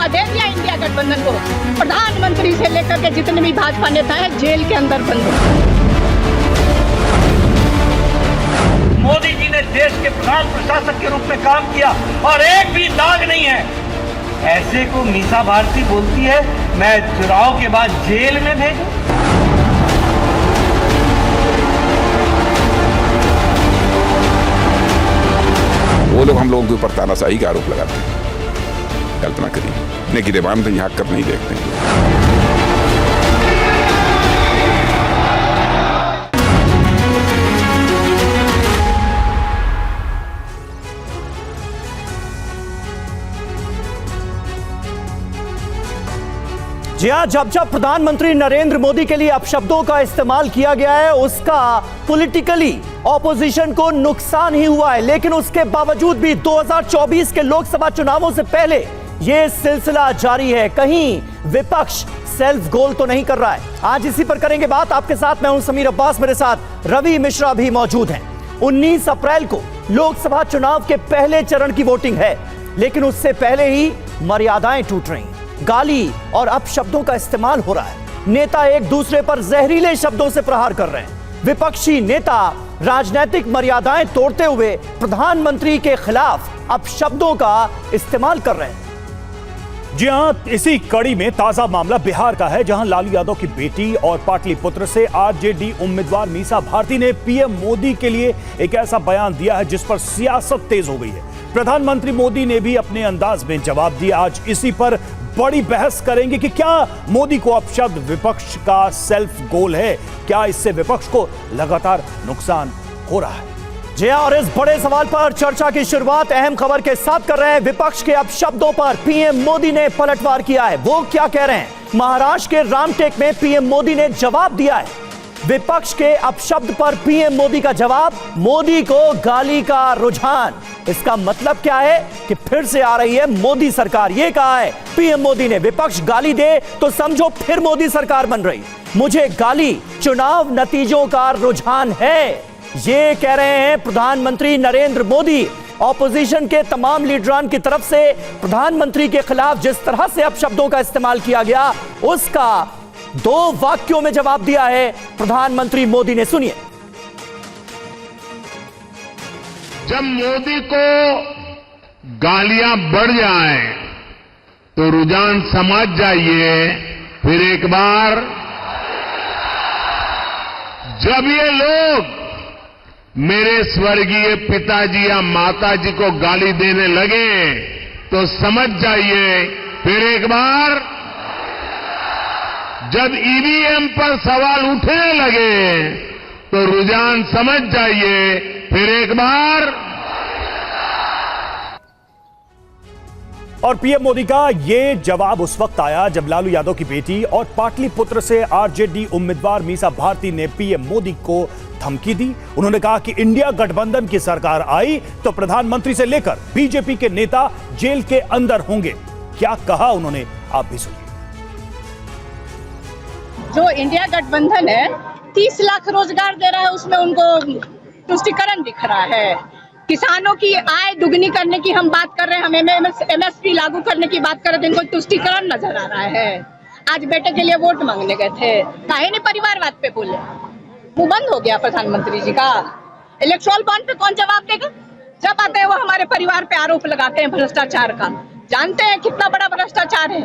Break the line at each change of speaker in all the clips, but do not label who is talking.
मौका दे दिया इंडिया गठबंधन को। प्रधानमंत्री से लेकर के जितने भी भाजपा नेता हैं जेल के अंदर बंद हो।
मोदी जी ने देश के प्रधान प्रशासक के रूप में काम किया और एक भी दाग नहीं है। ऐसे को मीसा भारती बोलती है मैं चुनाव के बाद जेल में भेजूं।
वो लोग हम लोगों के ऊपर तानाशाही का आरोप लगाते हैं। कल्पना करिए, अपने गिरेबान तो यहाँ कर नहीं देखते।
जी हाँ, जब जब प्रधानमंत्री नरेंद्र मोदी के लिए अपशब्दों का इस्तेमाल किया गया है उसका पॉलिटिकली ऑपोजिशन को नुकसान ही हुआ है, लेकिन उसके बावजूद भी 2024 के लोकसभा चुनावों से पहले यह सिलसिला जारी है। कहीं विपक्ष सेल्फ गोल तो नहीं कर रहा है। आज इसी पर करेंगे बात। आपके साथ मैं हूं समीर अब्बास, मेरे साथ रवि मिश्रा भी मौजूद हैं। 19 अप्रैल को लोकसभा चुनाव के पहले चरण की वोटिंग है, लेकिन उससे पहले ही मर्यादाएं टूट रही, गाली और अपशब्दों का इस्तेमाल हो रहा है। नेता एक दूसरे पर जहरीले शब्दों से प्रहार कर रहे हैं। विपक्षी नेता राजनीतिक मर्यादाएं तोड़ते हुए प्रधानमंत्री के खिलाफ अपशब्दों का इस्तेमाल कर रहे हैं।
जी हां, इसी कड़ी में ताजा मामला बिहार का है, जहां लालू यादव की बेटी और पाटलिपुत्र से आरजेडी उम्मीदवार मीसा भारती ने पीएम मोदी के लिए एक ऐसा बयान दिया है जिस पर सियासत तेज हो गई है। प्रधानमंत्री मोदी ने भी अपने अंदाज में जवाब दिया। आज इसी पर बड़ी बहस करेंगे कि क्या मोदी को अपशब्द विपक्ष का सेल्फ गोल है, क्या इससे विपक्ष को लगातार नुकसान हो रहा है।
जी और इस बड़े सवाल पर चर्चा की शुरुआत अहम खबर के साथ कर रहे हैं। विपक्ष के अपशब्दों पर पीएम मोदी ने पलटवार किया है। वो क्या कह रहे हैं? महाराष्ट्र के रामटेक में पीएम मोदी ने जवाब दिया है। विपक्ष के अपशब्द पर पीएम मोदी का जवाब, मोदी को गाली का रुझान। इसका मतलब क्या है कि फिर से आ रही है मोदी सरकार। यह कहा है पीएम मोदी ने, विपक्ष गाली दे तो समझो फिर मोदी सरकार बन रही। मुझे गाली चुनाव नतीजों का रुझान है, ये कह रहे हैं प्रधानमंत्री नरेंद्र मोदी। ऑपोजिशन के तमाम लीडरान की तरफ से प्रधानमंत्री के खिलाफ जिस तरह से अपशब्दों का इस्तेमाल किया गया, उसका 2 वाक्यों में जवाब दिया है प्रधानमंत्री मोदी ने। सुनिए।
जब मोदी को गालियां बढ़ जाए तो रुझान समझ जाइए फिर एक बार। जब ये लोग मेरे स्वर्गीय पिताजी या माताजी को गाली देने लगे तो समझ जाइए फिर एक बार। जब ईवीएम पर सवाल उठने लगे तो रुझान समझ जाइए फिर एक बार।
और पीएम मोदी का यह जवाब उस वक्त आया जब लालू यादव की बेटी और पाटलिपुत्र से आरजेडी उम्मीदवार मीसा भारती ने पीएम मोदी को धमकी दी। उन्होंने कहा कि इंडिया गठबंधन की सरकार आई तो प्रधानमंत्री से लेकर बीजेपी के नेता जेल के अंदर होंगे। क्या कहा उन्होंने, आप भी सुनिए।
जो इंडिया गठबंधन है 30 लाख रोजगार दे रहा है, उसमें उनको तुष्टिकरण दिख रहा है। किसानों की आय दुगनी करने की हम बात कर रहे हैं, हम एमएसपी लागू करने की बात कर रहे थे, इनको तुष्टिकरण नजर आ रहा है। आज बेटे के लिए वोट मांगने गए थे, काहे नहीं परिवारवाद पे बोले? मुंह बंद हो गया प्रधानमंत्री जी का। इलेक्ट्रोल बॉन्ड पे कौन जवाब देगा? जब आते हैं वो हमारे परिवार पे आरोप लगाते हैं भ्रष्टाचार का। जानते हैं कितना बड़ा भ्रष्टाचार है।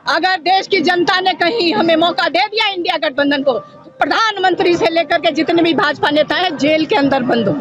अगर देश की जनता ने कहीं हमें मौका दे दिया इंडिया गठबंधन को, तो प्रधानमंत्री से लेकर के जितने भी भाजपा नेता हैं जेल के अंदर बंद हो।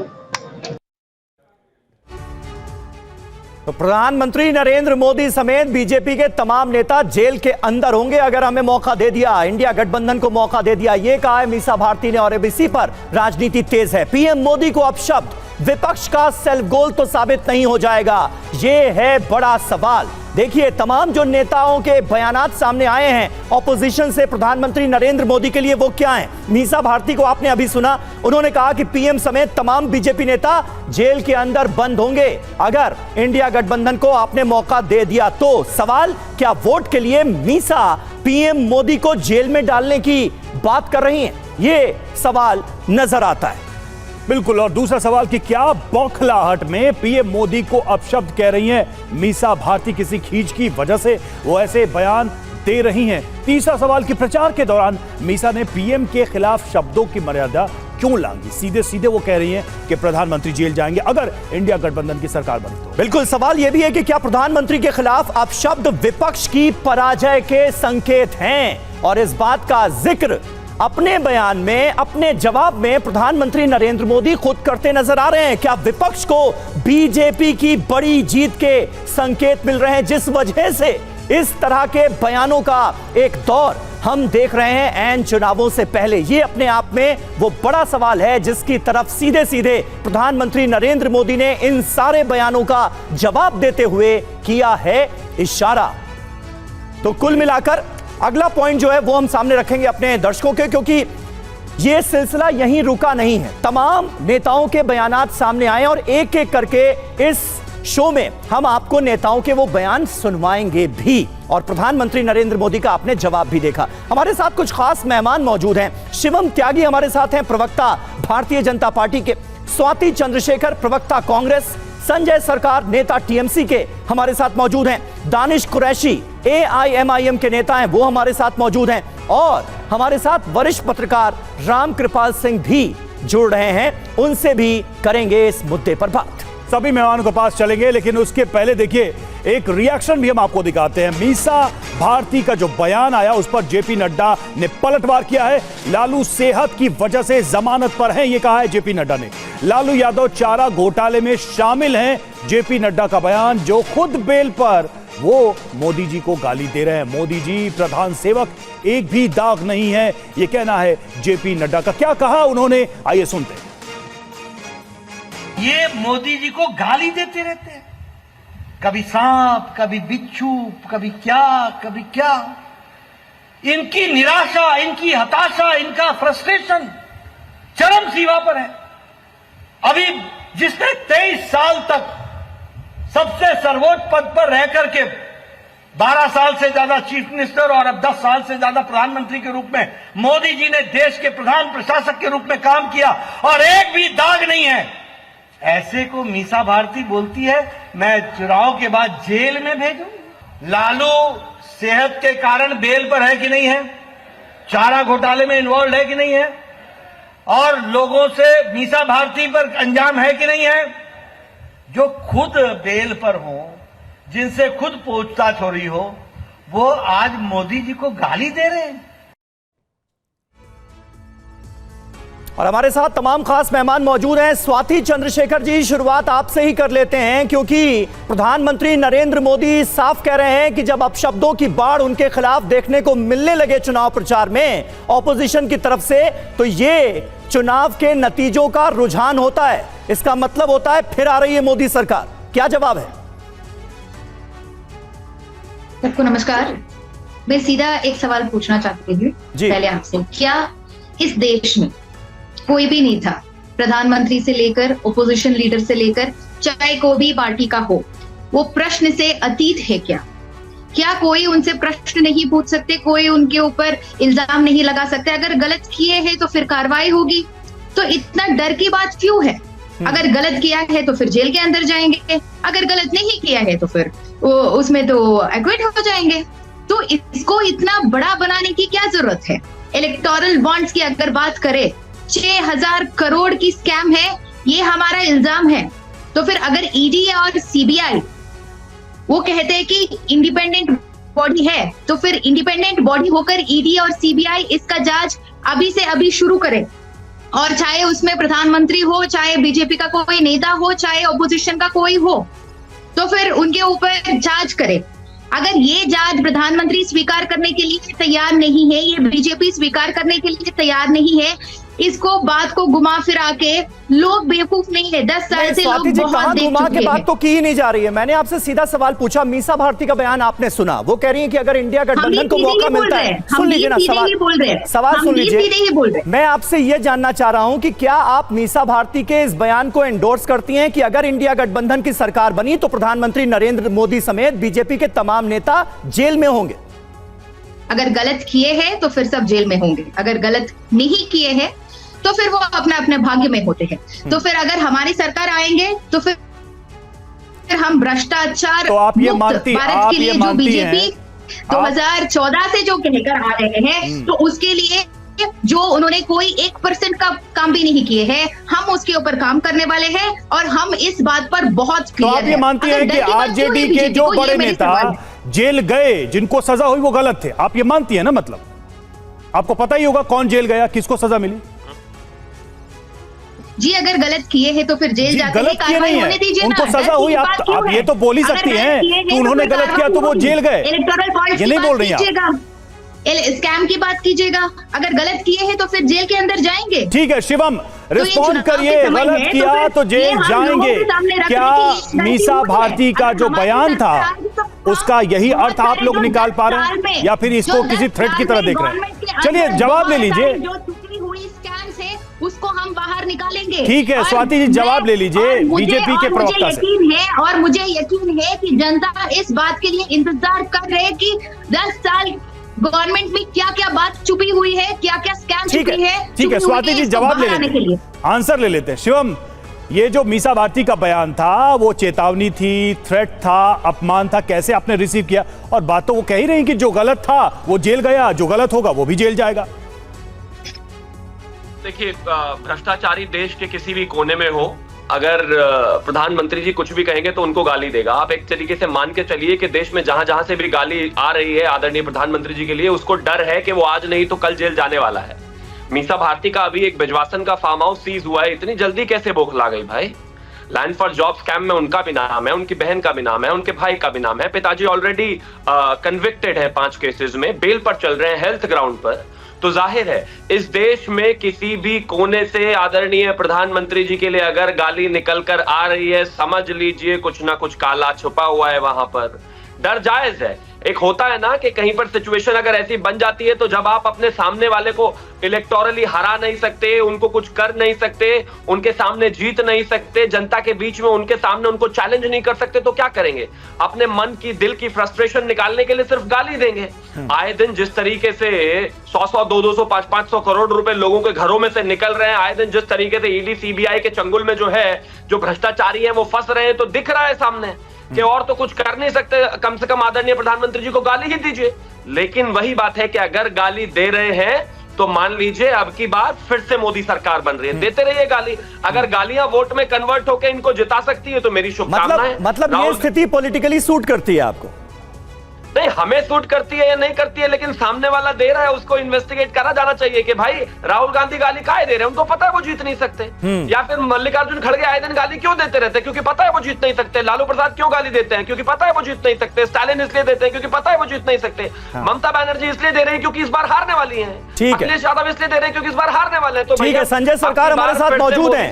तो प्रधानमंत्री नरेंद्र मोदी समेत बीजेपी के तमाम नेता जेल के अंदर होंगे अगर हमें मौका दे दिया, इंडिया गठबंधन को मौका दे दिया। यह कहा है मीसा भारती ने। और एबीसी पर राजनीति तेज है। पीएम मोदी को अपशब्द विपक्ष का सेल्फ गोल तो साबित नहीं हो जाएगा, यह है बड़ा सवाल। देखिए तमाम जो नेताओं के बयानात सामने आए हैं ऑपोजिशन से प्रधानमंत्री नरेंद्र मोदी के लिए, वो क्या हैं? मीसा भारती को आपने अभी सुना, उन्होंने कहा कि पीएम समेत तमाम बीजेपी नेता जेल के अंदर बंद होंगे अगर इंडिया गठबंधन को आपने मौका दे दिया तो। सवाल, क्या वोट के लिए मीसा पीएम मोदी को जेल में डालने की बात कर रही हैं? ये सवाल नजर आता है।
बिल्कुल। और दूसरा सवाल कि क्या बौखलाहट में पीएम मोदी को अपशब्द कह रही हैं मीसा भारती? किसी खींच की वजह से वो ऐसे बयान दे रही हैं? तीसरा सवाल कि प्रचार के दौरान मीसा ने पीएम के खिलाफ शब्दों की मर्यादा क्यों लांघी? सीधे सीधे वो कह रही हैं कि प्रधानमंत्री जेल जाएंगे अगर इंडिया गठबंधन की सरकार बनी तो।
बिल्कुल, सवाल यह भी है कि क्या प्रधानमंत्री के खिलाफ अपशब्द विपक्ष की पराजय के संकेत हैं? और इस बात का जिक्र अपने बयान में, अपने जवाब में प्रधानमंत्री नरेंद्र मोदी खुद करते नजर आ रहे हैं। क्या विपक्ष को बीजेपी की बड़ी जीत के संकेत मिल रहे हैं, जिस वजह से इस तरह के बयानों का एक दौर हम देख रहे हैं ऐन चुनावों से पहले? ये अपने आप में वो बड़ा सवाल है जिसकी तरफ सीधे सीधे प्रधानमंत्री नरेंद्र मोदी ने इन सारे बयानों का जवाब देते हुए किया है इशारा। तो कुल मिलाकर अगला पॉइंट जो है वो हम सामने रखेंगे अपने दर्शकों के, क्योंकि ये सिलसिला यहीं रुका नहीं है। तमाम नेताओं के बयानात सामने आए और एक एक करके इस शो में हम आपको नेताओं के वो बयान सुनवाएंगे भी। और प्रधानमंत्री नरेंद्र मोदी का आपने जवाब भी देखा। हमारे साथ कुछ खास मेहमान मौजूद हैं। शिवम त्यागी हमारे साथ हैं, प्रवक्ता भारतीय जनता पार्टी के। स्वाति चंद्रशेखर, प्रवक्ता कांग्रेस। संजय सरकार, नेता टीएमसी के, हमारे साथ मौजूद हैं। दानिश कुरैशी, एआईएमआईएम के नेता हैं, वो हमारे साथ मौजूद हैं। और हमारे साथ वरिष्ठ पत्रकार रामकृपाल सिंह भी जुड़ रहे हैं, उनसे भी करेंगे इस मुद्दे पर बात।
सभी मेहमानों के पास चलेंगे, लेकिन उसके पहले देखिए एक रिएक्शन भी हम आपको दिखाते हैं। मीसा भारती का जो बयान आया उस पर जेपी नड्डा ने पलटवार किया है। लालू सेहत की वजह से जमानत पर हैं, ये कहा है जेपी नड्डा ने। लालू यादव चारा घोटाले में शामिल हैं, जेपी नड्डा का बयान। जो खुद बेल पर, वो मोदी जी को गाली दे रहे हैं। मोदी जी प्रधान सेवक, एक भी दाग नहीं है, ये कहना है जेपी नड्डा का। क्या कहा उन्होंने, आइए सुनते हैं।
ये मोदी जी को गाली देते रहते हैं, कभी सांप, कभी बिच्छू, कभी क्या। इनकी निराशा, इनकी हताशा, इनका फ्रस्ट्रेशन चरम सीमा पर है। अभी जिसने 23 साल तक सबसे सर्वोच्च पद पर रह करके 12 साल से ज्यादा चीफ मिनिस्टर और अब 10 साल से ज्यादा प्रधानमंत्री के रूप में मोदी जी ने देश के प्रधान प्रशासक के रूप में काम किया और एक भी दाग नहीं है, ऐसे को मीसा भारती बोलती है मैं चुनाव के बाद जेल में भेजूं। लालू सेहत के कारण बेल पर है कि नहीं है, चारा घोटाले में इन्वॉल्व है कि नहीं है, और लोगों से मीसा भारती पर अंजाम है कि नहीं है। जो खुद बेल पर हो, जिनसे खुद पूछताछ हो रही हो, वो आज मोदी जी को गाली दे रहे हैं।
और हमारे साथ तमाम खास मेहमान मौजूद हैं। स्वाति चंद्रशेखर जी, शुरुआत आपसे ही कर लेते हैं, क्योंकि प्रधानमंत्री नरेंद्र मोदी साफ कह रहे हैं कि जब अपशब्दों की बाढ़ उनके खिलाफ देखने को मिलने लगे चुनाव प्रचार में ऑपोजिशन की तरफ से, तो ये चुनाव के नतीजों का रुझान होता है। इसका मतलब होता है फिर आ रही है मोदी सरकार। क्या जवाब है?
सबको नमस्कार। मैं सीधा एक सवाल पूछना चाहती हूँ पहले आपसे। क्या इस देश में कोई भी नेता, प्रधानमंत्री से लेकर ओपोजिशन लीडर से लेकर चाहे कोई भी पार्टी का हो, वो प्रश्न से अतीत है क्या? क्या कोई उनसे प्रश्न नहीं पूछ सकते, कोई उनके ऊपर इल्जाम नहीं लगा सकते? अगर गलत किए हैं तो फिर कार्रवाई होगी, तो इतना डर की बात क्यों है? अगर गलत किया है तो फिर जेल के अंदर जाएंगे, अगर गलत नहीं किया है तो फिर उसमें तो एक्विट हो जाएंगे। तो इसको इतना बड़ा बनाने की क्या जरूरत है? इलेक्टोरल बॉन्ड्स की अगर बात करें, 6000 करोड़ की स्कैम है, ये हमारा इल्जाम है। तो फिर अगर ईडी और सीबीआई वो कहते हैं कि इंडिपेंडेंट बॉडी है, तो फिर इंडिपेंडेंट बॉडी होकर ईडी और सीबीआई इसका जांच अभी से अभी शुरू करे। और चाहे उसमें प्रधानमंत्री हो, चाहे बीजेपी का कोई नेता हो, चाहे ऑपोजिशन का कोई हो, तो फिर उनके ऊपर जांच करे। अगर ये जांच प्रधानमंत्री स्वीकार करने के लिए तैयार नहीं है, ये बीजेपी स्वीकार करने के लिए तैयार नहीं है, इसको बात को घुमा फिरा के, लोग बेवकूफ नहीं है, 10 साल से लोग बहुत देख चुके हैं।
बात तो की ही नहीं जा रही है। मैंने आपसे सीधा सवाल पूछा, मीसा भारती का बयान आपने सुना, वो कह रही है कि अगर इंडिया गठबंधन को मौका मिलता है, सुन लीजिए ना सवाल सुन लीजिए। मैं आपसे ये जानना चाह रहा हूं कि क्या आप मीसा भारती के इस बयान को एंडोर्स करती हैं कि अगर इंडिया गठबंधन की सरकार बनी तो प्रधानमंत्री नरेंद्र मोदी समेत बीजेपी के तमाम नेता जेल में होंगे?
अगर गलत किए हैं तो फिर सब जेल में होंगे, अगर गलत नहीं किए हैं तो फिर वो अपने अपने भाग्य में होते हैं। तो फिर अगर हमारी सरकार आएंगे तो फिर हम भ्रष्टाचार
तो आप ये
मुक्त
मानती
भारत के लिए जो बीजेपी 2014 से जो कहकर आ रहे हैं, तो उसके लिए जो उन्होंने कोई 1% का काम भी नहीं किए हैं, हम उसके ऊपर काम करने वाले हैं और हम इस बात पर बहुत
तो आप ये मानती हैं कि आरजेडी के जो बड़े नेता जेल गए, जिनको सजा हुई वो गलत थे, आप ये मानती है ना? मतलब आपको पता ही होगा कौन जेल गया, किसको सजा मिली।
जी अगर गलत किए हैं तो फिर जेल जाके
गलत किए नहीं है, उनको सजा हुई। आप ये तो बोल ही सकती हैं कि उन्होंने गलत किया तो वो जेल गए, ये नहीं बोल रही आप।
स्कैम की बात कीजिएगा, अगर गलत किए हैं तो फिर जेल के अंदर जाएंगे।
ठीक है शिवम, रिस्पॉन्ड करिए। गलत किया तो जेल जाएंगे, क्या मीसा भारती का जो बयान था उसका यही अर्थ आप लोग निकाल पा रहे हैं या फिर इसको किसी थ्रेट की तरह देख रहे हैं? चलिए जवाब ले लीजिए।
जो टुकड़ी हुई स्कैम से उसको हम बाहर निकालेंगे।
ठीक है स्वाति जी, जवाब ले लीजिए बीजेपी के प्रवक्ता से।
और मुझे यकीन है कि जनता इस बात के लिए इंतजार कर रहे हैं कि 10 साल गवर्नमेंट में क्या क्या बात छुपी हुई है, क्या क्या स्कैम छुपी है।
ठीक है स्वाति जी, जवाब ले लेते हैं, आंसर ले लेते हैं। शिवम, ये जो मीसा भारती का बयान था वो चेतावनी थी, थ्रेट था, अपमान था, कैसे आपने रिसीव किया? और बात तो वो कह ही रही कि जो गलत था वो जेल गया, जो गलत होगा वो भी जेल जाएगा।
देखिए, भ्रष्टाचारी देश के किसी भी कोने में हो, अगर प्रधानमंत्री जी कुछ भी कहेंगे तो उनको गाली देगा। आप एक तरीके से मान के चलिए कि देश में जहां जहां से भी गाली आ रही है आदरणीय प्रधानमंत्री जी के लिए, उसको डर है कि वो आज नहीं तो कल जेल जाने वाला है। मीसा भारती का अभी एक बिजवासन का फार्म हाउस सीज हुआ है, इतनी जल्दी कैसे बौखला गई भाई? लैंड फॉर जॉब स्कैम में उनका भी नाम है, उनकी बहन का भी नाम है, उनके भाई का भी नाम है। पिताजी ऑलरेडी कन्विक्टेड है 5 केसेस में, बेल पर चल रहे हैं, हेल्थ ग्राउंड पर। तो जाहिर है इस देश में किसी भी कोने से आदरणीय प्रधानमंत्री जी के लिए अगर गाली निकल कर आ रही है, समझ लीजिए कुछ ना कुछ काला छुपा हुआ है वहां पर। डर जायज है। एक होता है ना कि कहीं पर सिचुएशन अगर ऐसी बन जाती है तो जब आप अपने सामने वाले को इलेक्टोरली हरा नहीं सकते, उनको कुछ कर नहीं सकते, उनके सामने जीत नहीं सकते, जनता के बीच में उनके सामने उनको चैलेंज नहीं कर सकते, तो क्या करेंगे? अपने मन की, दिल की फ्रस्ट्रेशन निकालने के लिए सिर्फ गाली देंगे। आए दिन जिस तरीके से 100-100, 200-200, 500-500 करोड़ रुपए लोगों के घरों में से निकल रहे हैं, आए दिन जिस तरीके से ईडी सीबीआई के चंगुल में जो है, जो भ्रष्टाचारी है वो फंस रहे हैं, तो दिख रहा है सामने कि और तो कुछ कर नहीं सकते, कम से कम आदरणीय प्रधानमंत्री जी को गाली ही दीजिए। लेकिन वही बात है कि अगर गाली दे रहे हैं तो मान लीजिए अब की बार फिर से मोदी सरकार बन रही है, देते रहिए गाली। अगर गालियां वोट में कन्वर्ट होकर इनको जिता सकती है तो मेरी शुभकामनाएं।
मतलब ये स्थिति पॉलिटिकली सूट करती है आपको?
नहीं, हमें सूट करती है या नहीं करती है, लेकिन सामने वाला दे रहा है उसको इन्वेस्टिगेट करा जाना चाहिए कि भाई राहुल गांधी गाली काहे दे रहे हैं, उनको पता है वो जीत नहीं सकते। या फिर मल्लिकार्जुन खड़गे आए दिन गाली क्यों देते रहते हैं? क्योंकि पता है वो जीत नहीं सकते। लालू प्रसाद क्यों गाली देते हैं? क्योंकि पता है वो जीत नहीं सकते। स्टालिन इसलिए देते हैं क्योंकि पता है वो जीत नहीं सकते। ममता बनर्जी इसलिए दे रही है क्योंकि इस बार हारने वाली है। अखिलेश यादव इसलिए दे रहे हैं क्योंकि इस बार हारने वाले हैं। तो
ठीक है, संजय सरकार हमारे साथ मौजूद है।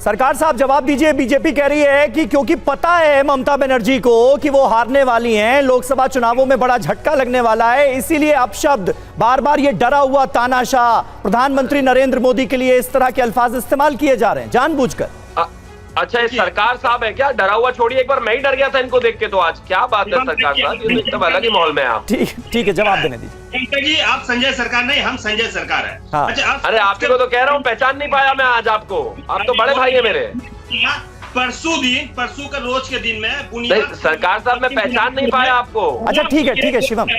सरकार साहब जवाब दीजिए। बीजेपी कह रही है कि क्योंकि पता है ममता बनर्जी को कि वो हारने वाली हैं, लोकसभा चुनावों में बड़ा झटका लगने वाला है, इसीलिए अपशब्द, बार बार ये डरा हुआ तानाशाह प्रधानमंत्री नरेंद्र मोदी के लिए इस तरह के अल्फाज इस्तेमाल किए जा रहे हैं जानबूझकर।
अच्छा, ये सरकार साहब है क्या? डरा हुआ छोड़िए, एक बार मैं ही डर गया था इनको देख के। तो आज क्या बात है सरकार साहब, ये एकदम अलग ही माहौल में आप।
ठीक है, जवाब देने दीजिए।
जी आप संजय सरकार नहीं, हम संजय सरकार है।
हाँ।
अच्छा,
अरे आपके को तो कह रहा हूँ, पहचान नहीं पाया मैं आज आपको। आप तो बड़े भाई है मेरे।
परसों का रोज के दिन में
बुनियाद सरकार साहब मैं पहचान नहीं पाया आपको।
अच्छा ठीक है शिवम।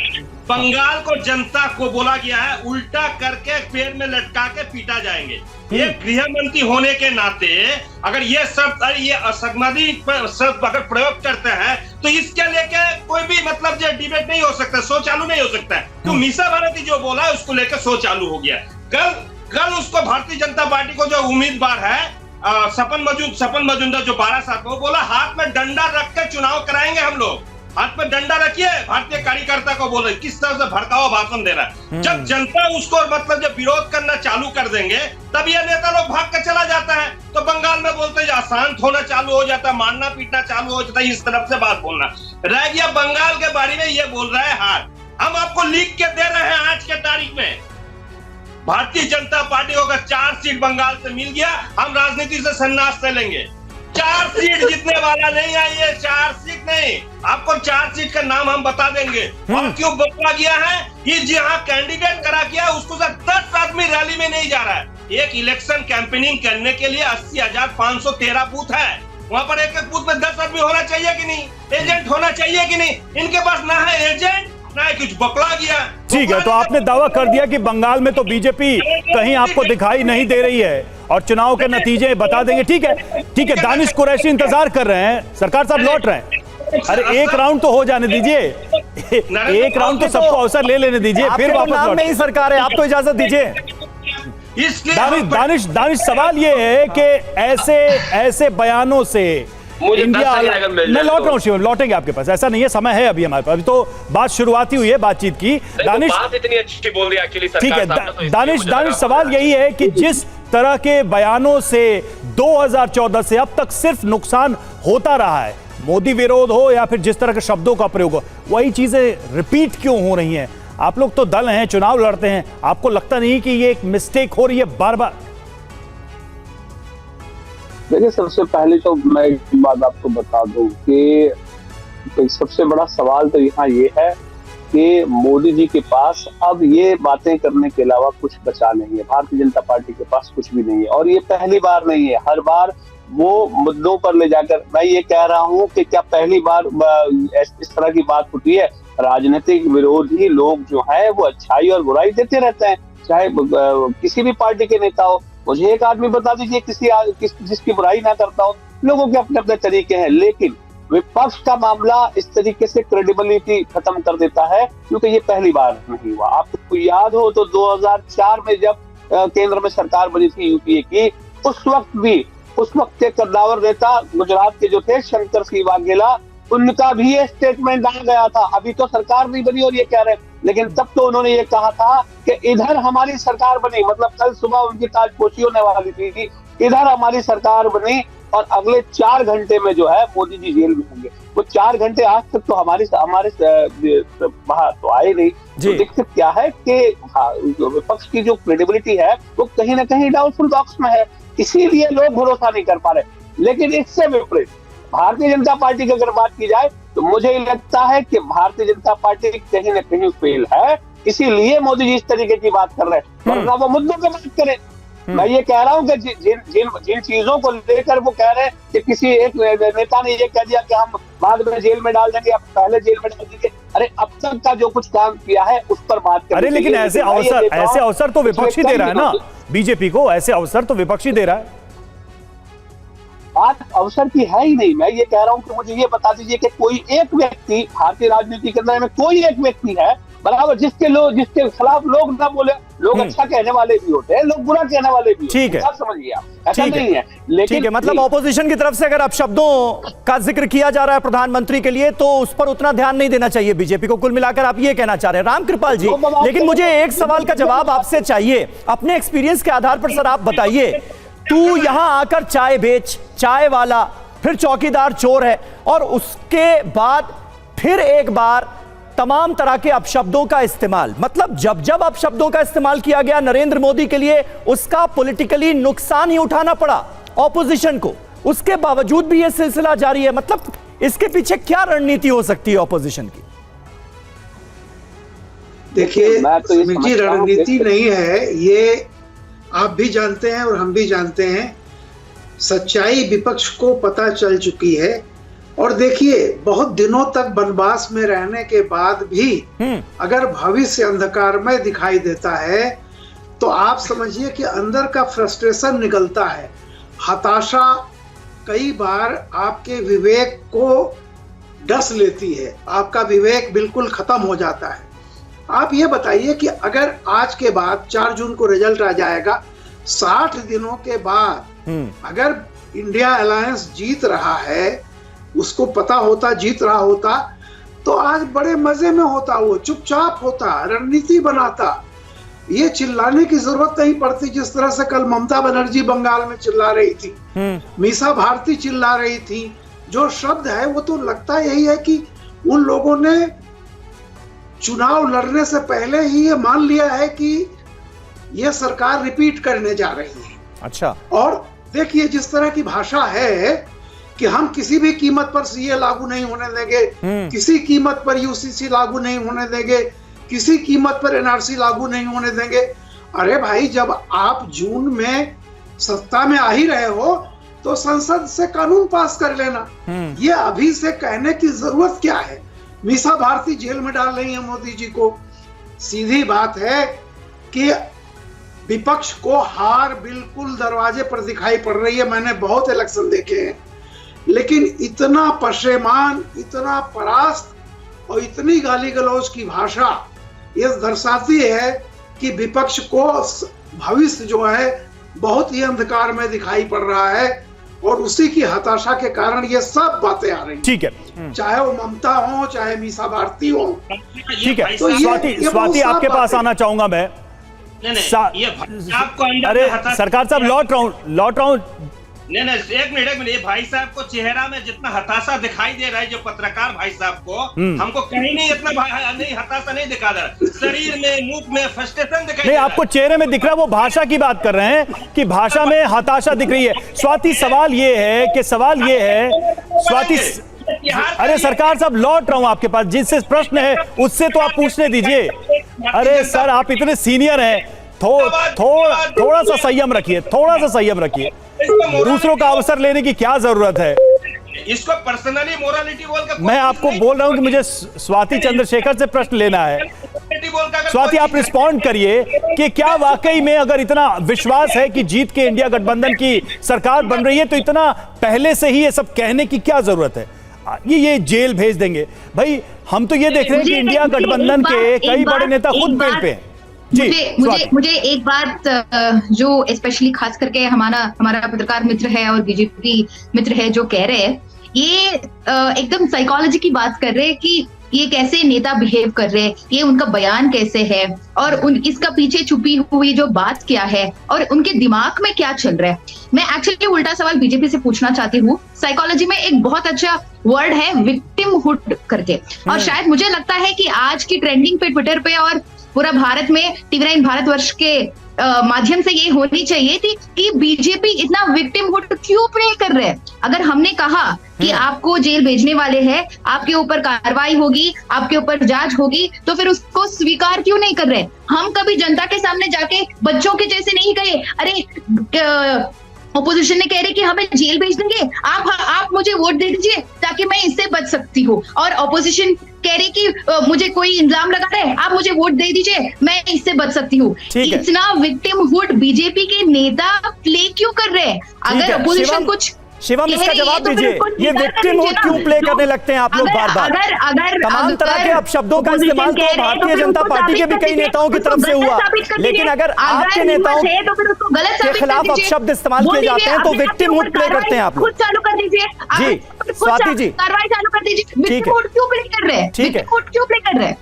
बंगाल को जनता को बोला गया है उल्टा करके पेड़ में लटका के पीटा जाएंगे। ये गृह मंत्री होने के नाते अगर ये शब्द, ये असंगति शब्द अगर प्रयोग करते हैं तो इसके लेके कोई भी मतलब जो डिबेट नहीं हो सकता, शो चालू नहीं हो सकता है। तो मीसा भारती जो बोला है उसको लेकर शो चालू हो गया। कल उसको भारतीय जनता पार्टी को जो उम्मीदवार है सपन मजूमदार जो बारासात में, बोला हाथ में डंडा रख के चुनाव कराएंगे हम लोग। हाथ में डंडा रखिए, भारतीय कार्यकर्ता को बोल रहे, किस तरह से भड़कावा भाषण दे रहा है। जब जनता उसको मतलब जब विरोध करना चालू कर देंगे तब ये नेता लोग भाग कर चला जाता है। तो बंगाल में बोलते हैं अशांत होना चालू हो जाता है, मारना पीटना चालू हो जाता है, इस तरफ से बात बोलना रह गया। बंगाल के बारे में ये बोल रहा है हार, हम आपको लिख के दे रहे हैं आज के तारीख में। भारतीय जनता पार्टी को अगर 4 सीट बंगाल से मिल गया, हम राजनीति से संन्यास ले लेंगे। 4 सीट जीतने वाला नहीं है ये, 4 सीट नहीं, आपको 4 सीट का नाम हम बता देंगे। और क्यों बोला गया है कि जहां कैंडिडेट करा गया उसको 10 आदमी रैली में नहीं जा रहा है। एक इलेक्शन कैंपेनिंग करने के लिए 80,513 बूथ है, वहाँ पर एक एक बूथ में 10 आदमी होना चाहिए कि नहीं, एजेंट होना चाहिए कि नहीं? इनके पास ना है एजेंट, ना है कुछ बकला गया।
ठीक है, तो आपने दावा कर दिया कि बंगाल में तो बीजेपी कहीं आपको दिखाई नहीं दे रही है और चुनाव के नतीजे बता देंगे। ठीक है, ठीक है, दानिश कुरैशी इंतजार कर रहे हैं, सरकार साहब लौट रहे हैं। अरे एक राउंड तो हो जाने दीजिए, एक राउंड तो सबको अवसर ले लेने दीजिए, फिर वापस
नाम नहीं सरकार है, आप तो इजाजत दीजिए।
दानिश सवाल ये है कि ऐसे बयानों से इंडिया, मैं लौट रहा हूँ, लौटेंगे आपके पास, ऐसा नहीं है, समय है अभी हमारे पास, अभी तो बात शुरुआती हुई है बातचीत की। दानिश
इतनी अच्छी बोल रही है एक्चुअली सरकार,
ठीक है, दानिश सवाल यही है कि जिस तरह के बयानों से 2014 से अब तक सिर्फ नुकसान होता रहा है, मोदी विरोध हो या फिर जिस तरह के शब्दों का प्रयोग हो, वही चीजें रिपीट क्यों हो रही हैं? आप लोग तो दल हैं, चुनाव लड़ते हैं, आपको लगता नहीं कि ये एक मिस्टेक हो रही है बार बार?
देखिए, सबसे पहले तो मैं एक बात आपको बता दूं कि सबसे बड़ा सवाल तो यहाँ ये है कि मोदी जी के पास अब ये बातें करने के अलावा कुछ बचा नहीं है। भारतीय जनता पार्टी के पास कुछ भी नहीं है, और ये पहली बार नहीं है, हर बार वो मुद्दों पर ले जाकर, मैं ये कह रहा हूँ कि क्या पहली बार इस तरह की बात होती है? राजनीतिक विरोधी लोग जो है वो अच्छाई और बुराई देते रहते हैं, चाहे किसी भी पार्टी के नेता हो। मुझे एक आदमी बता दीजिए जिसकी बुराई ना करता हो। लोगों के अपने अपने तरीके हैं, लेकिन विपक्ष का मामला इस तरीके से क्रेडिबिलिटी खत्म कर देता है, क्योंकि ये पहली बार नहीं हुआ। आपको याद हो तो 2004 में जब केंद्र में सरकार बनी थी यूपीए की, उस वक्त के कद्दावर नेता गुजरात के जो थे शंकर सिंह वाघेला, उनका भी ये स्टेटमेंट आ गया था। अभी तो सरकार नहीं बनी और ये कह रहे हैं, लेकिन तब तो उन्होंने ये कहा था कि इधर हमारी सरकार बनी, मतलब कल सुबह उनकी ताजपोशी होने वाली थी, इधर हमारी सरकार बनी और अगले 4 घंटे में जो है मोदी जी जेल में होंगे। वो 4 घंटे आज तक तो हमारे बाहर तो आए नहीं। तो दिक्कत क्या है कि विपक्ष की जो क्रेडिबिलिटी है वो कहीं ना कहीं डाउटफुल बॉक्स में है, इसीलिए लोग भरोसा नहीं कर पा रहे। लेकिन इससे विपरीत भारतीय जनता पार्टी की अगर बात की जाए तो मुझे लगता है कि भारतीय जनता पार्टी कहीं ना कहीं फेल है, इसीलिए मोदी जी इस तरीके की बात कर रहे हैं, वरना वो मुद्दों की बात करें। मैं ये कह रहा हूँ कि जिन चीजों को लेकर वो कह रहे हैं कि किसी एक नेता ने ये कह दिया कि हम बाद में जेल में डाल देंगे, अब पहले जेल में डाल देंगे। अरे अब तक का जो कुछ काम किया है उस पर बात करें।
अरे लेकिन ऐसे अवसर तो विपक्ष ही दे रहा है ना बीजेपी को, ऐसे अवसर तो विपक्ष ही दे रहा है।
बात अवसर की है ही नहीं। मैं ये कह रहा हूँ कि मुझे ये बता दीजिए कि कोई एक व्यक्ति भारतीय राजनीति के अंदर में कोई एक व्यक्ति है बराबर जिसके खिलाफ लोग ना बोले। लोग अच्छा कहने वाले भी होते हैं, लोग बुरा कहने वाले भी,
ठीक है,
समझिए आप, ऐसा नहीं है। लेकिन
मतलब ऑपोजिशन की तरफ से अगर अपशब्दों का जिक्र किया जा रहा है प्रधानमंत्री के लिए तो उस पर उतना ध्यान नहीं देना चाहिए बीजेपी को, कुल मिलाकर आप ये कहना चाह रहे हैं। रामकृपाल जी, लेकिन मुझे एक सवाल का जवाब आपसे चाहिए, अपने एक्सपीरियंस के आधार पर सर आप बताइए, तू यहां आकर चाय बेच, चाय वाला, फिर चौकीदार चोर है, और उसके बाद फिर एक बार तमाम तरह के अपशब्दों का इस्तेमाल, मतलब जब अपशब्दों का इस्तेमाल किया गया नरेंद्र मोदी के लिए, उसका पॉलिटिकली नुकसान ही उठाना पड़ा ऑपोजिशन को, उसके बावजूद भी यह सिलसिला जारी है। मतलब इसके पीछे क्या रणनीति हो सकती है ऑपोजिशन की?
देखिए, जी रणनीति नहीं है, ये आप भी जानते हैं और हम भी जानते हैं। सच्चाई विपक्ष को पता चल चुकी है, और देखिए बहुत दिनों तक वनवास में रहने के बाद भी अगर भविष्य अंधकारमय दिखाई देता है तो आप समझिए कि अंदर का फ्रस्ट्रेशन निकलता है, हताशा कई बार आपके विवेक को डस लेती है, आपका विवेक बिल्कुल खत्म हो जाता है। आप ये बताइए कि अगर आज के बाद 4 जून को रिजल्ट आ जाएगा, 60 दिनों के बाद अगर इंडिया अलायंस जीत रहा है, उसको पता होता जीत रहा होता तो आज बड़े मजे में होता, वो चुपचाप होता, रणनीति बनाता, ये चिल्लाने की जरूरत नहीं पड़ती जिस तरह से कल ममता बनर्जी बंगाल में चिल्ला रही थी, मीसा भारती चिल्ला रही थी। जो शब्द है वो तो लगता यही है कि उन लोगों ने चुनाव लड़ने से पहले ही ये मान लिया है कि ये सरकार रिपीट करने जा रही है।
अच्छा,
और देखिए जिस तरह की भाषा है कि हम किसी भी कीमत पर सीए लागू नहीं होने देंगे, किसी कीमत पर यूसीसी लागू नहीं होने देंगे, किसी कीमत पर एनआरसी लागू नहीं होने देंगे। अरे भाई, जब आप जून में सत्ता में आ ही रहे हो तो संसद से कानून पास कर लेना। ये अभी से कहने की जरूरत क्या है? मीसा भारती जेल में डाल रही है मोदी जी को। सीधी बात है कि विपक्ष को हार बिल्कुल दरवाजे पर दिखाई पड़ रही है। मैंने बहुत इलेक्शन देखे हैं, लेकिन इतना पशेमान, इतना परास्त और इतनी गाली गलौज की भाषा ये दर्शाती है कि विपक्ष को भविष्य जो है बहुत ही अंधकार में दिखाई पड़ रहा है, और उसी की हताशा के कारण ये सब बातें आ रही हैं।
ठीक है,
चाहे वो ममता हो, चाहे मीसा भारती हो।
ठीक है, तो स्वाति आपके पास आना चाहूंगा मैं। अरे सरकार साहब, लौट रहा हूं।
नहीं, एक मिनट, ये भाई साहब को चेहरा में जितना हताशा दिखाई दे रहा है, जो पत्रकार भाई साहब को, हमको कहीं नहीं इतना नहीं हताशा नहीं दिखा रहा। शरीर में, मुख में फ्रस्ट्रेशन दिखाई
नहीं, आपको चेहरे में दिख रहा है, वो भाषा की बात कर रहे हैं कि भाषा में हताशा दिख रही है। स्वाति, सवाल ये है स्वाति, अरे सरकार साहब, लौट रहा हूं आपके पास। जिससे प्रश्न है उससे तो आप पूछने दीजिए। अरे सर, आप इतने सीनियर हैं, थोड़ा सा संयम रखिए। दूसरों का अवसर लेने की क्या जरूरत है?
इसको पर्सनली मोरालिटी बोल कर
मैं आपको बोल रहा हूं कि मुझे स्वाति चंद्रशेखर से प्रश्न लेना है। स्वाति, आप रिस्पॉन्ड करिए कि क्या वाकई में अगर इतना विश्वास है कि जीत के इंडिया गठबंधन की सरकार बन रही है, तो इतना पहले से ही ये सब कहने की क्या जरूरत है? ये जेल भेज देंगे भाई। हम तो ये देख रहे हैं कि इंडिया गठबंधन के कई बड़े नेता खुद बेल पे हैं।
मुझे एक बात जो स्पेशली खास करके हमारा पत्रकार मित्र है और बीजेपी मित्र है जो कह रहे हैं, ये एकदम साइकोलॉजी की बात कर रहे हैं कि ये कैसे नेता बिहेव कर रहे हैं, ये उनका बयान कैसे है, और इसका पीछे छुपी हुई जो बात क्या है, और उनके दिमाग में क्या चल रहा है। मैं एक्चुअली उल्टा सवाल बीजेपी से पूछना चाहती हूँ। साइकोलॉजी में एक बहुत अच्छा वर्ड है विक्टिमहुड करके, और शायद मुझे लगता है कि आज की ट्रेंडिंग पे ट्विटर पे और पूरा भारत में टीवी9 भारतवर्ष के माध्यम से ये होनी चाहिए थी कि बीजेपी इतना विक्टिमहुड क्यों प्ले कर रहे हैं। अगर हमने कहा कि आपको जेल भेजने वाले हैं, आपके ऊपर कार्रवाई होगी, आपके ऊपर जांच होगी, तो फिर उसको स्वीकार क्यों नहीं कर रहे? हम कभी जनता के सामने जाके बच्चों के जैसे नहीं कहे, अरे ऑपोजिशन ने कह रही कि हमें जेल भेज देंगे, आप मुझे वोट दे दीजिए ताकि मैं इससे बच सकती हूँ, और ऑपोजिशन कह रही कि मुझे कोई इल्जाम लगा रहे हैं, आप मुझे वोट दे दीजिए, मैं इससे बच सकती हूँ। इतना विक्टिमहुड बीजेपी के नेता प्ले क्यों कर रहे हैं? अगर ऑपोजिशन कुछ
शिवम, इसका जवाब दीजिए। ये विक्टिमहुड क्यों प्ले करने लगते हैं आप लोग बार बार? तमाम तरह के अपशब्दों का इस्तेमाल तो भारतीय जनता पार्टी के भी कई नेताओं की तरफ से हुआ, लेकिन अगर आपके नेताओं के खिलाफ अपशब्द इस्तेमाल किए जाते हैं तो विक्टिमहुड प्ले करते हैं आप लोग।
चालू कर दीजिए
जी, स्वाति जी,
कार्रवाई चालू कर दीजिए। विक्टिमहुड क्यों प्ले कर रहे हैं?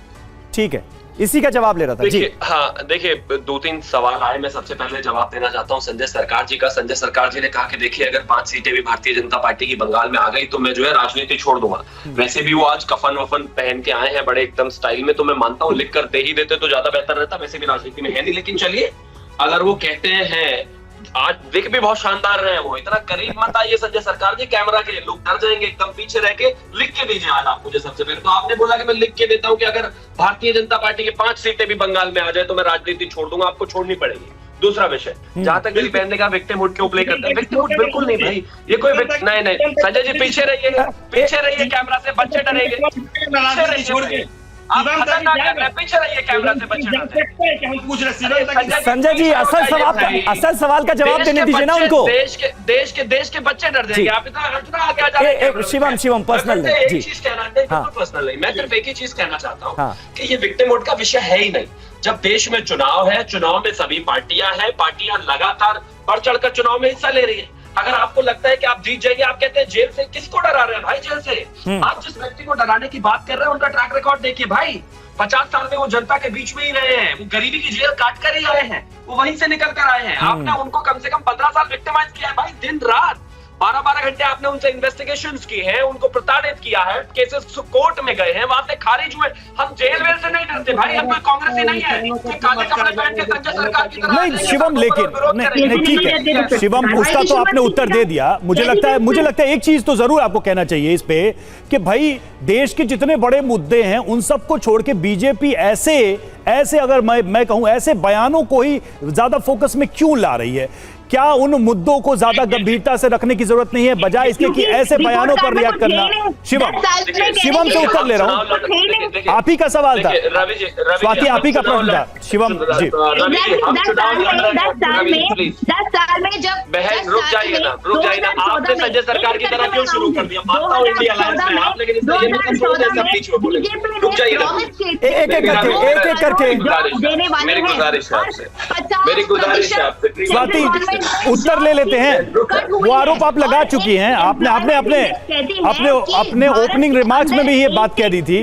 ठीक है,
इसी का जवाब ले रहा था।
देखिए, हाँ, देखिए, 2-3 सवाल आए, मैं सबसे पहले जवाब देना चाहता हूँ संजय सरकार जी का। संजय सरकार जी ने कहा कि देखिए, अगर 5 सीटें भी भारतीय जनता पार्टी की बंगाल में आ गई तो मैं जो है राजनीति छोड़ दूंगा। वैसे भी वो आज कफन वफन पहन के आए हैं बड़े एकदम स्टाइल में, तो मैं मानता हूँ लिख कर दे ही देते तो ज्यादा बेहतर रहता। वैसे भी राजनीति में है नहीं, लेकिन चलिए, अगर वो कहते हैं, आज दिख भी बहुत शानदार रहे हैं, वो इतना करीब मत आइए संजय सरकार जी कैमरा के, लोग डर जाएंगे, एकदम पीछे रह के लिख के दीजिए। आज आप मुझे सबसे पहले तो आपने बोला कि मैं लिख के देता हूं कि अगर भारतीय जनता पार्टी की 5 सीटें भी बंगाल में आ जाए तो मैं राजनीति छोड़ दूंगा, आपको छोड़नी पड़ेगी। दूसरा विषय, जहां तक मेरी बहन ने कहा विक्टिमहुड क्यों प्ले करता है, विक्टिमहुड बिल्कुल नहीं भाई, ये कोई नहीं। संजय जी पीछे रहिए कैमरा से, बच्चे डरेंगे, पीछे रहिए कैमरा से, बच्चे डरते।
संजय जी, असल सवाल का जवाब देने दीजिए ना उनको।
देश के बच्चे डर जाएंगे। आप इतना आगे आ जा रहे हैं।
शिवम पर्सनल नहीं,
एक चीज कहना है, पर्सनल नहीं, मैं सिर्फ एक ही चीज कहना चाहता हूँ कि ये विक्टिमहुड का विषय है ही नहीं। जब देश में चुनाव है, चुनाव में सभी पार्टियां हैं, पार्टियां लगातार बढ़ चढ़कर चुनाव में हिस्सा ले रही है। अगर आपको लगता है कि आप जीत जाएंगे, आप कहते हैं जेल से, किसको डरा रहे हैं भाई जेल से? आप जिस व्यक्ति को डराने की बात कर रहे हैं उनका ट्रैक रिकॉर्ड देखिए भाई। 50 साल में वो जनता के बीच में ही रहे हैं, वो गरीबी की जेल काट कर ही आए हैं, वो वहीं से निकल कर आए हैं। आपने उनको कम से कम 15 साल विक्टिमाइज किया है भाई, दिन रात। 12-12 घंटे आपने उनसे इन्वेस्टिगेशंस की हैं, उनको प्रताड़ित किया है, केसेस कोर्ट में गए हैं, वहां से खारिज हुए। हम जेल वेल से नहीं डरते भाई, हम कोई कांग्रेस ही नहीं है कि काले कपड़े पहन के संजय सरकार की तरह
नहीं शिवम, लेकिन नहीं ठीक है शिवम, उसका तो आपने उत्तर दे दिया। मुझे लगता है एक चीज तो जरूर आपको कहना चाहिए इस पे कि भाई देश के जितने बड़े मुद्दे हैं उन सबको छोड़ के बीजेपी ऐसे अगर मैं कहूं ऐसे बयानों को ही ज्यादा फोकस में क्यों ला रही है? क्या उन मुद्दों को ज्यादा गंभीरता से रखने की जरूरत नहीं है, बजाय इसके कि ऐसे बयानों पर रिएक्ट करना? शिवम से उत्तर ले रहा हूं, आप ही का सवाल था स्वाति, आप ही का प्रश्न था शिवम जी।
10 साल में जब
बहन रुक जाइए ना, आपने संजय सरकार की तरह क्यों शुरू कर दिया? मानता हूं इंडिया अलायंस में आप, लेकिन इसमें ये नहीं छोड़ दें सब बीच में बोले। रुक जाइए ना,
एक करके
मेरी गुजारिश है आपसे, मेरी गुजारिश है आपसे।
स्वाति उत्तर ले लेते हैं। वो आरोप आप लगा चुकी हैं, आपने अपने ओपनिंग रिमार्क्स में भी ये बात कह दी थी।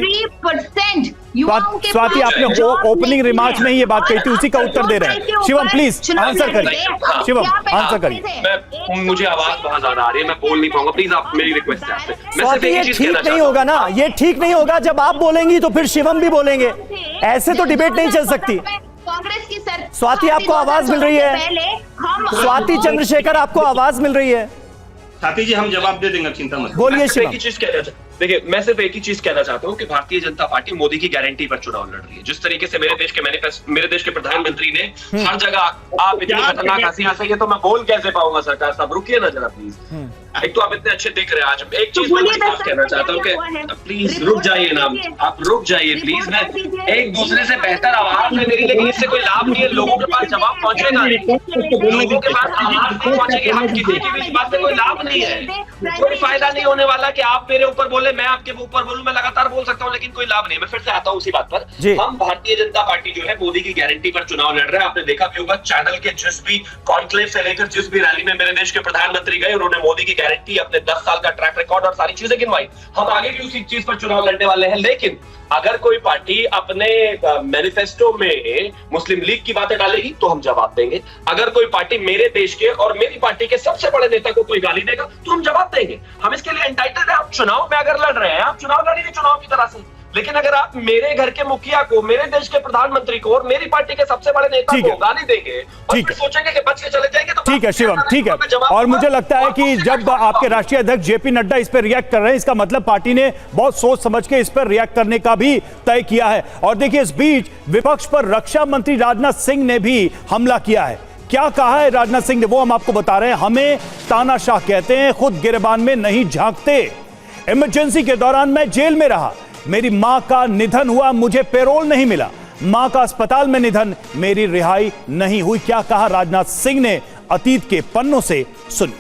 स्वाति आपने ओपनिंग रिमार्क्स में ही ये बात कही थी, उसी का उत्तर दे रहे हैं। शिवम प्लीज आंसर करिए, शिवम आंसर करिए।
मुझे आवाज बहुत ज्यादा आ रही है, मैं बोल नहीं पाऊंगा, प्लीज आप, मेरी रिक्वेस्ट है आपसे।
स्वाति ये ठीक नहीं होगा ना, ये ठीक नहीं होगा। जब आप बोलेंगी तो फिर शिवम भी बोलेंगे, ऐसे तो डिबेट नहीं चल सकती।
कांग्रेस की सरकार,
स्वाति आपको आवाज मिल रही है? स्वाति चंद्रशेखर आपको आवाज मिल रही है?
साथी जी हम जवाब दे देंगे, चिंता मत।
बोलिए
एक ही चीज कहना चाहता हूँ, देखिए मैं सिर्फ एक ही चीज कहना चाहता हूँ कि भारतीय जनता पार्टी मोदी की गारंटी पर चुनाव लड़ रही है। जिस तरीके से मेरे देश के प्रधानमंत्री ने हर जगह आप इतनी खतरनाक हंसी हंसी है तो मैं बोल कैसे पाऊंगा? सरकार साहब रुकिए ना जरा प्लीज। एक तो आप इतने अच्छे दिख रहे हैं आज, एक चीज मैं साफ कहना चाहता हूँ कि प्लीज रुक जाइए ना, आप रुक जाइए प्लीज। मैं एक दूसरे से बेहतर आवाज है मेरी, लेकिन इससे कोई लाभ नहीं है, लोगों के पास जवाब पहुंचेगा नहीं, लोगों के पास आवाज नहीं पहुंचेगी। हम किसी की भी इस बात से कोई लाभ नहीं है, कोई फायदा नहीं होने वाला कि आप मेरे ऊपर बोले, मैं आपके ऊपर बोलूं, मैं लगातार बोल सकता हूं, लेकिन कोई लाभ नहीं। मैं फिर से आता हूं उसी बात पर। हम भारतीय जनता पार्टी जो है मोदी की गारंटी पर चुनाव लड़ रहे हैं। आपने देखा भी होगा चैनल के जिस भी कॉन्क्लेव से लेकर जिस भी रैली में मेरे देश के प्रधानमंत्री गए, उन्होंने मोदी की गारंटी, अपने 10 साल का ट्रैक रिकॉर्ड और सारी चीजें गिनवाई। हम आगे भी उसी चीज पर चुनाव लड़ने वाले हैं। लेकिन अगर कोई पार्टी अपने मैनिफेस्टो में मुस्लिम लीग की बातें डालेगी तो हम जवाब देंगे। अगर कोई पार्टी मेरे देश के और मेरी पार्टी के सबसे बड़े नेता को कोई गाली देगा तो हम जवाब देंगे। हम इसके लिए एंटाइटल्ड है। आप चुनाव में अगर लड़ रहे हैं, आप चुनाव लड़िए चुनाव की तरह से, लेकिन अगर आप मेरे घर के मुखिया को, मेरे देश के प्रधानमंत्री को और मेरी पार्टी के सबसे बड़े नेता को गाली देंगे और फिर सोचेंगे कि बच के चले जाएंगे तो
ठीक है शिवम, ठीक है। और मुझे लगता है कि जब आपके राष्ट्रीय अध्यक्ष जेपी नड्डा इस पर रिएक्ट कर रहे हैं, इसका मतलब पार्टी ने बहुत सोच समझ के इस पर रिएक्ट करने का भी तय किया है। और देखिए इस बीच विपक्ष पर रक्षा मंत्री राजनाथ सिंह ने भी हमला किया है। क्या कहा है राजनाथ सिंह ने, वो हम आपको बता रहे हैं। हमें तानाशाह कहते हैं, खुद गिरबान में नहीं झांकते। इमरजेंसी के दौरान मैं जेल में रहा, मेरी मां का निधन हुआ, मुझे पेरोल नहीं मिला, मां का अस्पताल में निधन, मेरी रिहाई नहीं हुई। क्या कहा राजनाथ सिंह ने, अतीत के पन्नों से सुनिए।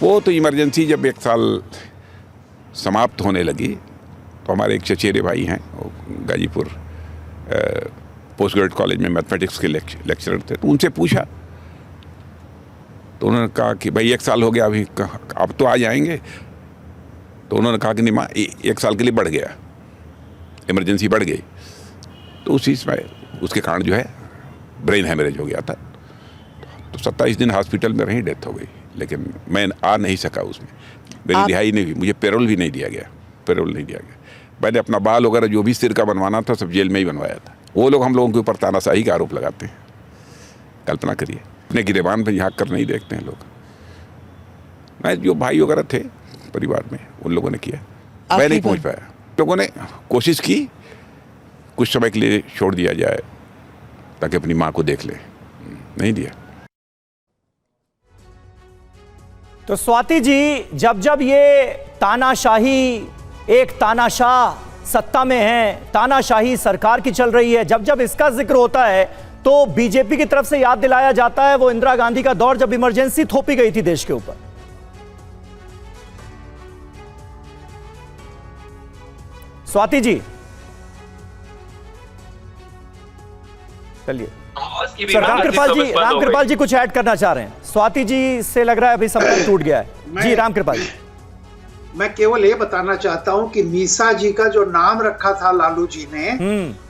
वो तो इमरजेंसी जब 1 साल समाप्त होने लगी तो हमारे एक चचेरे भाई हैं, गाजीपुर पोस्ट ग्रेजुएट कॉलेज में मैथमेटिक्स के लेक्चरर थे, तो उनसे पूछा तो उन्होंने कहा कि भाई 1 साल हो गया, अभी अब तो आ जाएंगे। तो उन्होंने कहा कि नहीं माँ 1 साल के लिए बढ़ गया, इमरजेंसी बढ़ गई। तो उसी समय उसके कारण जो है ब्रेन हैमरेज हो गया था। तो 27 दिन हॉस्पिटल में रही, डेथ हो गई। लेकिन मैं आ नहीं सका उसमें, मेरी रिहाई नहीं हुई, मुझे पेरोल भी नहीं दिया गया, पेरोल नहीं दिया गया। मैंने अपना बाल वगैरह जो भी सिर का बनवाना था सब जेल में ही बनवाया था। वो लोग हम लोगों के ऊपर तानाशाही का आरोप लगाते हैं। कल्पना करिए, अपने गिरेबान पर झाँक कर नहीं देखते हैं लोग। मैं जो भाई वगैरह थे परिवार में, उन लोगों ने किया, मैं नहीं पहुंच पाया। लोगों ने कोशिश की कुछ समय के लिए छोड़ दिया जाए ताकि अपनी मां को देख ले, नहीं दिया।
तो स्वाति जी, जब जब ये तानाशाही, एक तानाशाह सत्ता में है, तानाशाही सरकार की चल रही है, जब जब इसका जिक्र होता है तो बीजेपी की तरफ से याद दिलाया जाता है वो इंदिरा गांधी का दौर जब इमरजेंसी थोपी गई थी देश के ऊपर। स्वाति जी चलिए, रामकृपाल जी कुछ ऐड करना चाह रहे हैं। स्वाति जी से लग रहा है अभी संपर्क टूट गया है। जी रामकृपाल जी,
मैं केवल ये बताना चाहता हूं कि मीसा जी का जो नाम रखा था लालू जी ने,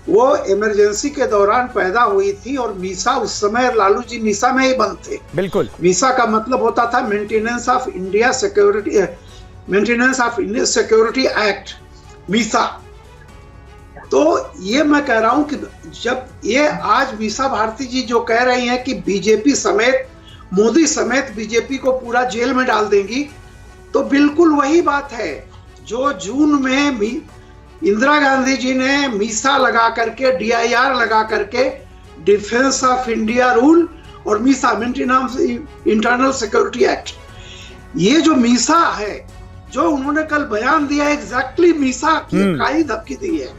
वो इमरजेंसी के दौरान पैदा हुई थी और मीसा उस समय लालू जी मीसा में ही बंद थे।
बिल्कुल।
मीसा का मतलब होता था maintenance of India security act, Misa. तो ये मैं कह रहा हूं कि जब ये आज मीसा भारती जी जो कह रही हैं कि बीजेपी समेत, मोदी समेत बीजेपी को पूरा जेल में डाल देंगी, तो बिल्कुल वही बात है जो जून में इंदिरा गांधी जी ने मीसा लगा करके, DIR लगा करके, डिफेंस ऑफ इंडिया रूल और Misa maintenance internal security act, ये जो मीसा है जो उन्होंने कल बयान दिया, एग्जैक्टली मीसा की काई धमकी दी है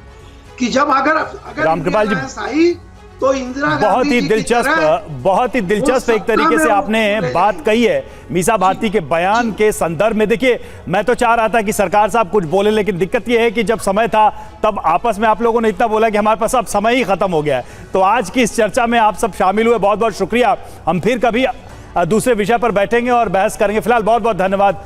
कि जब अगर
रामकृपाल जी
आई तो इंदिरा
बहुत ही दिलचस्प एक तरीके से आपने बात कही है मीसा भारती के बयान के संदर्भ में। देखिए, मैं तो चाह रहा था कि सरकार साहब कुछ बोले, लेकिन दिक्कत यह है कि जब समय था तब आपस में आप लोगों ने इतना बोला कि हमारे पास अब समय ही खत्म हो गया है। तो आज की इस चर्चा में आप सब शामिल हुए, बहुत बहुत शुक्रिया। हम फिर कभी दूसरे विषय पर बैठेंगे और बहस करेंगे। फिलहाल बहुत बहुत धन्यवाद।